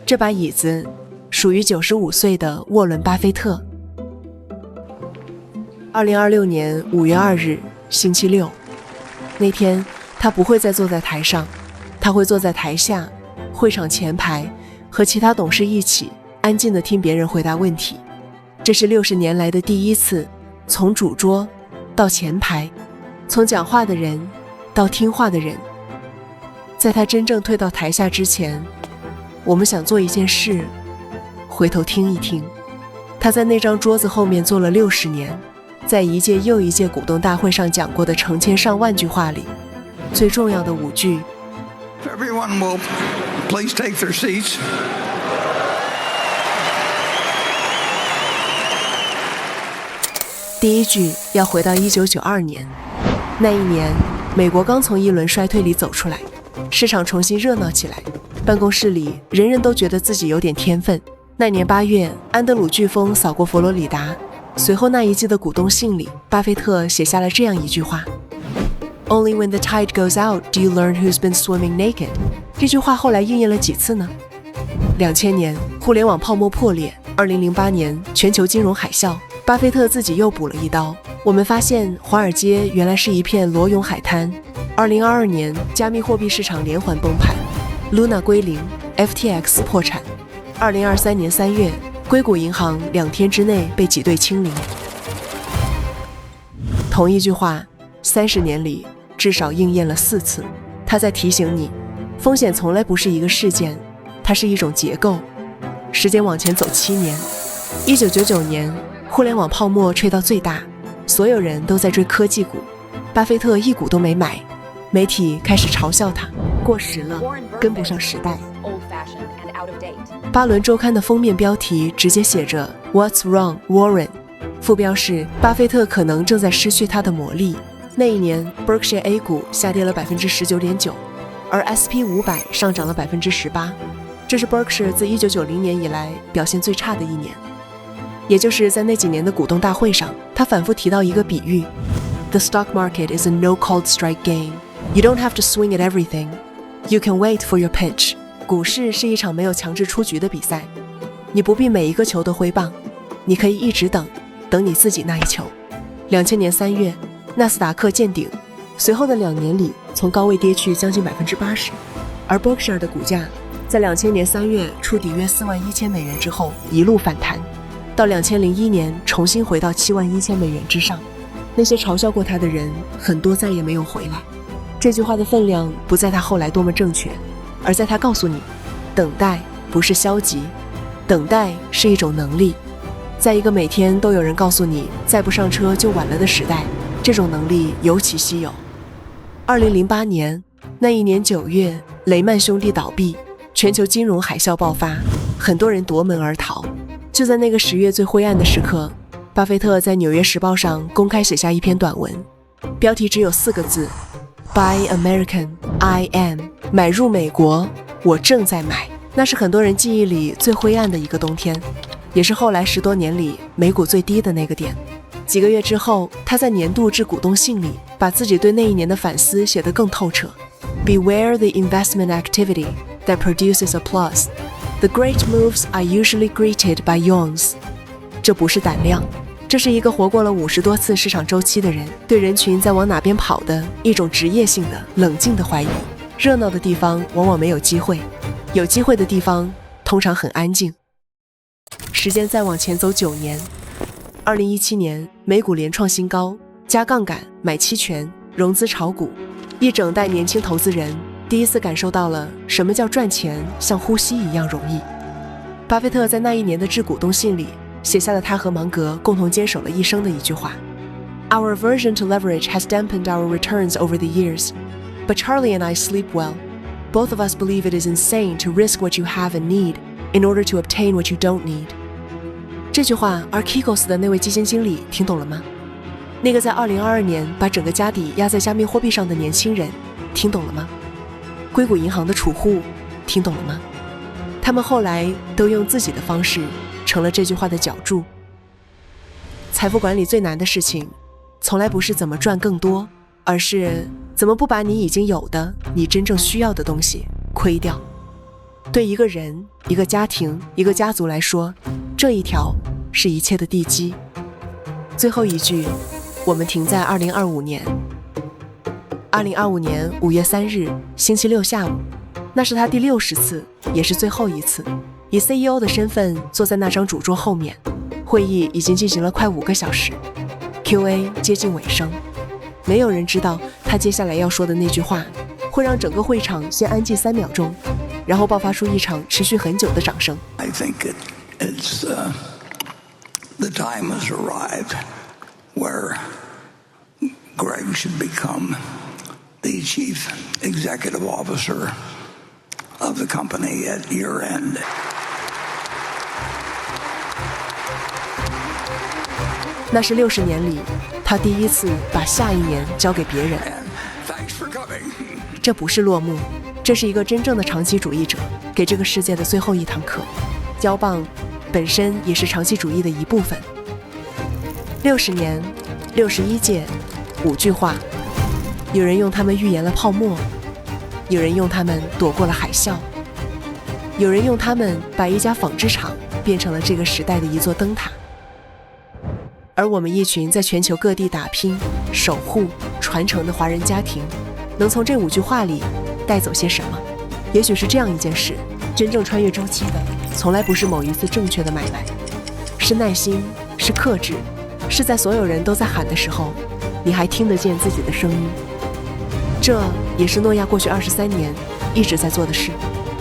这把椅子属于95岁的沃伦·巴菲特。2026年5月2日，星期六，那天他不会再坐在台上，他会坐在台下，会场前排，和其他董事一起安静地听别人回答问题。这是60年来的第一次，从主桌到前排，从讲话的人到听话的人。在他真正退到台下之前，我们想做一件事，回头听一听。他在那张桌子后面坐了60年，在一届又一届股东大会上讲过的成千上万句话里，最重要的5句。Everyone will please take their seats. 第一句要回到1992年，那一年，美国刚从一轮衰退里走出来，市场重新热闹起来，办公室里人人都觉得自己有点天分。那年8月，安德鲁飓风扫过佛罗里达，随后那一季的股东信里，巴菲特写下了这样一句话 ：Only when the tide goes out do you learn who's been swimming naked。这句话后来应验了几次呢？2000年，互联网泡沫破裂；2008年，全球金融海啸，巴菲特自己又补了一刀。我们发现华尔街原来是一片裸泳海滩。2022年，加密货币市场连环崩盘 ，Luna 归零 ，FTX 破产。2023年3月，硅谷银行2天之内被挤兑清零。同一句话，30年里至少应验了4次。他在提醒你，风险从来不是一个事件，它是一种结构。时间往前走7年，1999年，互联网泡沫吹到最大，所有人都在追科技股，巴菲特一股都没买，媒体开始嘲笑他过时了，跟不上时代。巴伦周刊的封面标题直接写着 What's wrong, Warren？ 副标是巴菲特可能正在失去他的魔力。那一年 Berkshire A 股下跌了 19.9%， 而 SP500 上涨了 18%， 这是 Berkshire 自1990年以来表现最差的一年。也就是在那几年的股东大会上，他反复提到一个比喻 The stock market is a no-called strike game. You don't have to swing at everything. You can wait for your pitch. 股市是一场没有强制出局的比赛，你不必每一个球都挥棒，你可以一直等你自己那一球。2000年3月，纳斯达克见顶，随后的2年里从高位跌去将近 80%， 而 Berkshire 的股价在2000年3月触底约$41,000之后一路反弹，到2001年重新回到$71,000之上。那些嘲笑过他的人很多再也没有回来。这句话的分量不在他后来多么正确，而在他告诉你，等待不是消极，等待是一种能力。在一个每天都有人告诉你再不上车就晚了的时代，这种能力尤其稀有。2008年，那一年9月，雷曼兄弟倒闭，全球金融海啸爆发，很多人夺门而逃。就在那个10月最灰暗的时刻，巴菲特在《纽约时报》上公开写下一篇短文，标题只有4个字 Buy American, I am。 买入美国，我正在买。那是很多人记忆里最灰暗的一个冬天，也是后来10多年里美股最低的那个点。几个月之后，他在年度致股东信里把自己对那一年的反思写得更透彻。 Beware the investment activity that produces applause. The great moves are usually greeted by yawns. 这不是胆量，这是一个活过了50多次市场周期的人对人群在往哪边跑的一种职业性的冷静的怀疑。热闹的地方往往没有机会，有机会的地方通常很安静。时间再往前走9年，2017年美股连创新高，加杠杆、买期权、融资炒股，一整代年轻投资人第一次感受到了什么叫赚钱像呼吸一样容易。巴菲特在那一年的致股东信里写下了他和芒格共同坚守了一生的一句话 Our aversion to leverage has dampened our returns over the years, but Charlie and I sleep well. Both of us believe it is insane to risk what you have and need in order to obtain what you don't need. 这句话 Archegos 的那位基金经理听懂了吗？那个在2022年把整个家底压在加密货币上的年轻人听懂了吗？硅谷银行的储户听懂了吗？他们后来都用自己的方式成了这句话的脚注。财富管理最难的事情从来不是怎么赚更多，而是怎么不把你已经有的你真正需要的东西亏掉。对一个人、一个家庭、一个家族来说，这一条是一切的地基。最后一句，我们停在2025年。2025年5月3日，星期六下午，那是他第60次，也是最后一次，以 CEO 的身份坐在那张主桌后面。会议已经进行了快5个小时 ，Q&A 接近尾声。没有人知道他接下来要说的那句话，会让整个会场先安静3秒钟，然后爆发出一场持续很久的掌声。I think it's the time has arrived where Greg should become the chief executive officer of the company at year end. 那是60年里，他第一次把下一年交给别人。Thanks for coming. 这不是落幕，这是一个真正的长期主义者给这个世界的最后一堂课。交棒本身也是长期主义的一部分。60年，61届，5句话。有人用它们预言了泡沫，有人用它们躲过了海啸，有人用它们把一家纺织厂变成了这个时代的一座灯塔。而我们一群在全球各地打拼、守护、传承的华人家庭，能从这5句话里带走些什么？也许是这样一件事：真正穿越周期的，从来不是某一次正确的买卖，是耐心，是克制，是在所有人都在喊的时候，你还听得见自己的声音。这也是诺亚过去23年一直在做的事，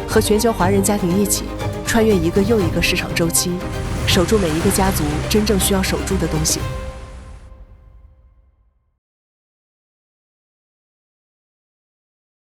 和全球华人家庭一起穿越一个又一个市场周期，守住每一个家族真正需要守住的东西。